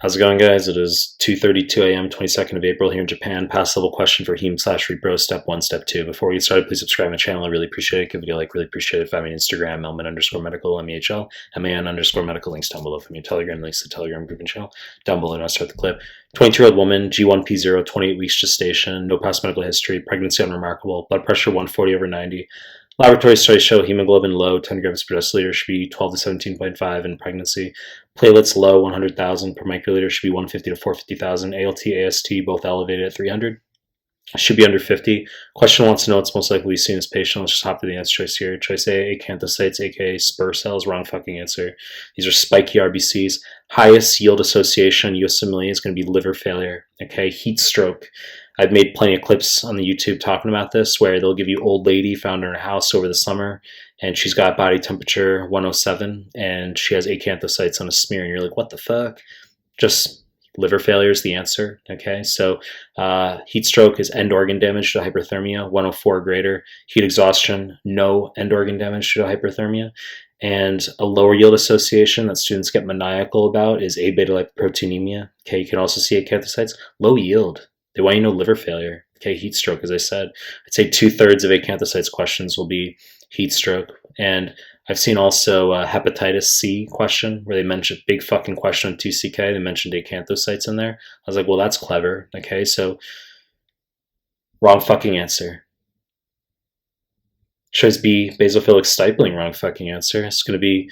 How's it going, guys? It is 2:32 a.m., 22nd of April here in Japan. Pass level question for Heme/Repro, step 1, step 2. Before we get started, please subscribe to my channel. I really appreciate it. Give it a like, really appreciate it. Find me on Instagram, mehlman_medical, MEHL, MAN_medical. Links down below. Find me on Telegram, links to the Telegram group and channel down below. Now start the clip. 22-year-old woman, G1P0, 28 weeks gestation, no past medical history, pregnancy unremarkable, blood pressure 140/90. Laboratory studies show hemoglobin low, 10 grams per deciliter, should be 12 to 17.5 in pregnancy. Platelets low, 100,000 per microliter, should be 150 to 450,000. ALT, AST, both elevated at 300. Should be under 50. Question wants to know what's most likely to be seen in this patient. Let's just hop to the answer choice here. Choice A, acanthocytes, aka spur cells. Wrong fucking answer. These are spiky RBCs. Highest yield association, USMLE, is going to be liver failure. Okay, heat stroke. I've made plenty of clips on the YouTube talking about this where they'll give you old lady found in her house over the summer and she's got body temperature 107 and she has acanthocytes on a smear and you're like, what the fuck? Just liver failure is the answer. Okay, so heat stroke is end organ damage to hyperthermia, 104 or greater. Heat exhaustion, no end organ damage due to hyperthermia. And a lower yield association that students get maniacal about is A beta lipoproteinemia. Okay, you can also see acanthocytes, low yield. They want you to know liver failure. Okay, heat stroke, as I said. I'd say 2/3 of acanthocytes questions will be heat stroke. And I've seen also a hepatitis C question where they mentioned, big fucking question on 2CK, they mentioned acanthocytes in there. I was like, well, that's clever. Okay, so wrong fucking answer. Choice B, basophilic stippling, wrong fucking answer. It's going to be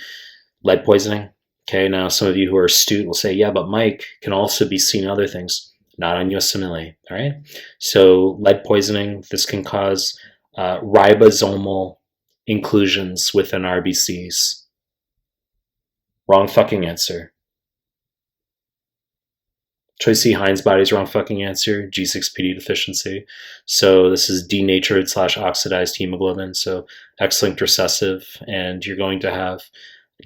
lead poisoning. Okay, now some of you who are astute will say, yeah, but Mike can also be seen in other things. Not on USMLE, all right? So lead poisoning, this can cause ribosomal inclusions within RBCs. Wrong fucking answer. Choice C, Heinz bodies, wrong fucking answer. G6PD deficiency. So this is denatured / oxidized hemoglobin, so X-linked recessive, and you're going to have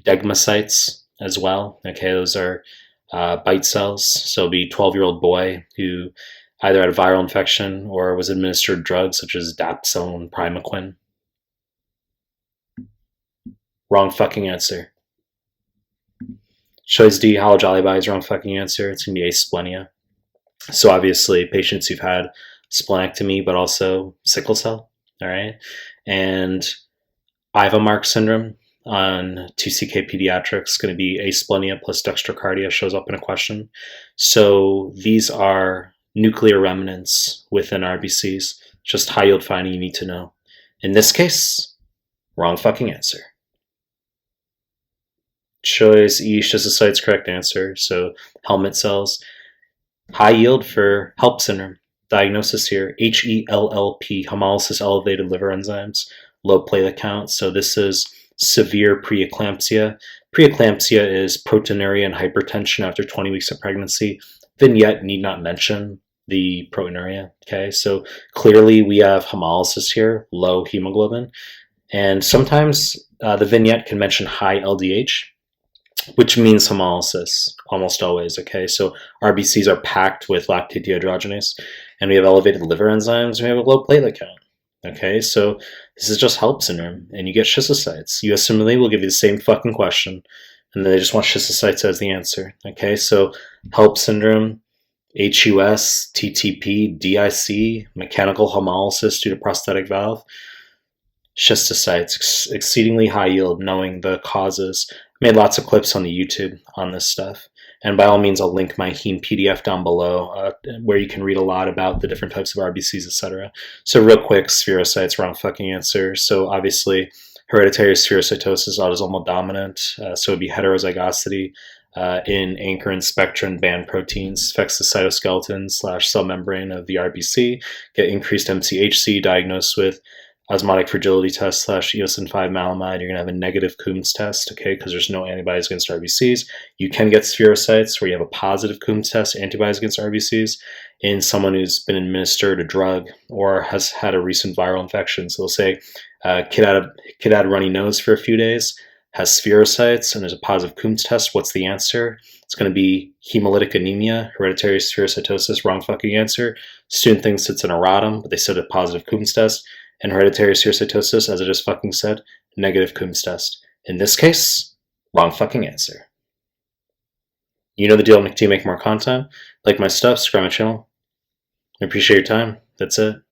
degmocytes as well. Okay, those are bite cells, so it'll be a 12-year-old boy who either had a viral infection or was administered drugs such as dapsone, primaquine. Wrong fucking answer. Choice D, hollow jolly bodies, wrong fucking answer. It's going to be asplenia. So obviously patients who've had splenectomy but also sickle cell, all right? And Ivermark syndrome on 2CK Pediatrics, going to be asplenia plus dextrocardia, shows up in a question. So these are nuclear remnants within RBCs, just high yield finding you need to know. In this case, wrong fucking answer. Choice E, schistocytes, correct answer. So helmet cells, high yield for HELLP syndrome. Diagnosis here, HELLP, hemolysis elevated liver enzymes, low platelet count. So this is severe preeclampsia. Preeclampsia is proteinuria and hypertension after 20 weeks of pregnancy. Vignette need not mention the proteinuria. Okay, so clearly we have hemolysis here, low hemoglobin. And sometimes the vignette can mention high LDH, which means hemolysis, almost always. Okay, so RBCs are packed with lactate dehydrogenase, and we have elevated liver enzymes, and we have a low platelet count. Okay, so this is just HELLP syndrome, and you get schistocytes. USMLE will give you the same fucking question, and then they just want schistocytes as the answer. Okay, so HELLP syndrome, HUS, TTP, DIC, mechanical hemolysis due to prosthetic valve, schistocytes, exceedingly high yield, knowing the causes. I made lots of clips on the YouTube on this stuff. And by all means, I'll link my heme PDF down below where you can read a lot about the different types of RBCs, etc. So real quick, spherocytes, wrong fucking answer. So obviously, hereditary spherocytosis, autosomal dominant. So it would be heterozygosity in anchor and spectrin band proteins, affects the cytoskeleton / cell membrane of the RBC, get increased MCHC, diagnosed with osmotic fragility test / eosin 5 mehlman. You're going to have a negative Coombs test, okay, because there's no antibodies against RBCs. You can get spherocytes where you have a positive Coombs test, antibodies against RBCs, in someone who's been administered a drug or has had a recent viral infection. So they'll say, kid had a runny nose for a few days, has spherocytes, and there's a positive Coombs test. What's the answer? It's going to be hemolytic anemia, hereditary spherocytosis, wrong fucking answer. Student thinks it's an erratum, but they said a positive Coombs test. And hereditary spherocytosis, as I just fucking said, negative Coombs test. In this case, wrong fucking answer. You know the deal. I'm going to make more content. Like my stuff, subscribe my channel. I appreciate your time. That's it.